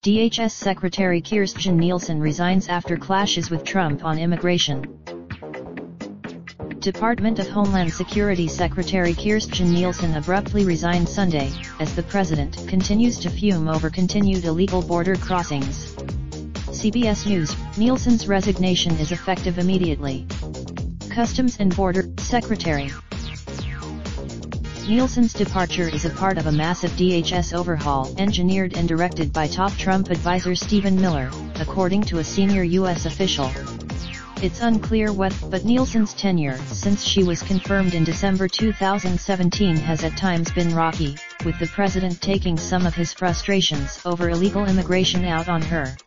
DHS Secretary Kirstjen Nielsen resigns after clashes with Trump on immigration. Department of Homeland Security Secretary Kirstjen Nielsen abruptly resigned Sunday, as the president continues to fume over continued illegal border crossings. CBS News: Nielsen's resignation is effective immediately. Customs and Border Secretary Nielsen's departure is a part of a massive DHS overhaul engineered and directed by top Trump advisor Stephen Miller, according to a senior U.S. official. It's unclear but Nielsen's tenure since she was confirmed in December 2017 has at times been rocky, with the president taking some of his frustrations over illegal immigration out on her.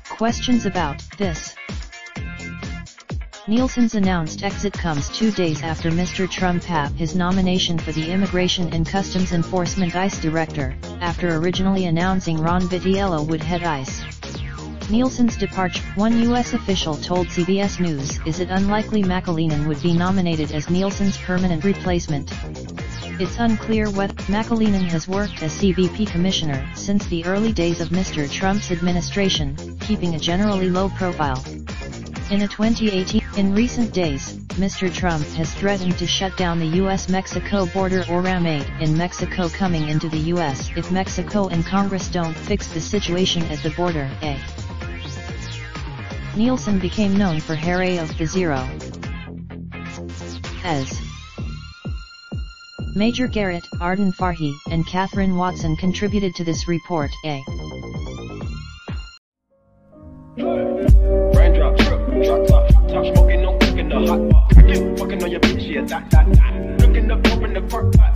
Questions about this. Nielsen's announced exit comes 2 days after Mr. Trump had his nomination for the Immigration and Customs Enforcement ICE director, after originally announcing Ron Vitiello would head ICE. Nielsen's departure, one U.S. official told CBS News, is it unlikely McAleenan would be nominated as Nielsen's permanent replacement. It's unclear whether McAleenan has worked as CBP commissioner since the early days of Mr. Trump's administration, keeping a generally low profile. In in recent days, Mr. Trump has threatened to shut down the U.S.-Mexico border or ram aid in Mexico coming into the U.S. if Mexico and Congress don't fix the situation at the border. Nielsen became known for her eye of the zero. As Major Garrett, Arden Farhi, and Catherine Watson contributed to this report. Raindrop, drop top, smoking, no cooking the hot pot. Fucking on your bitch, yeah, that. Looking up, open the park pot.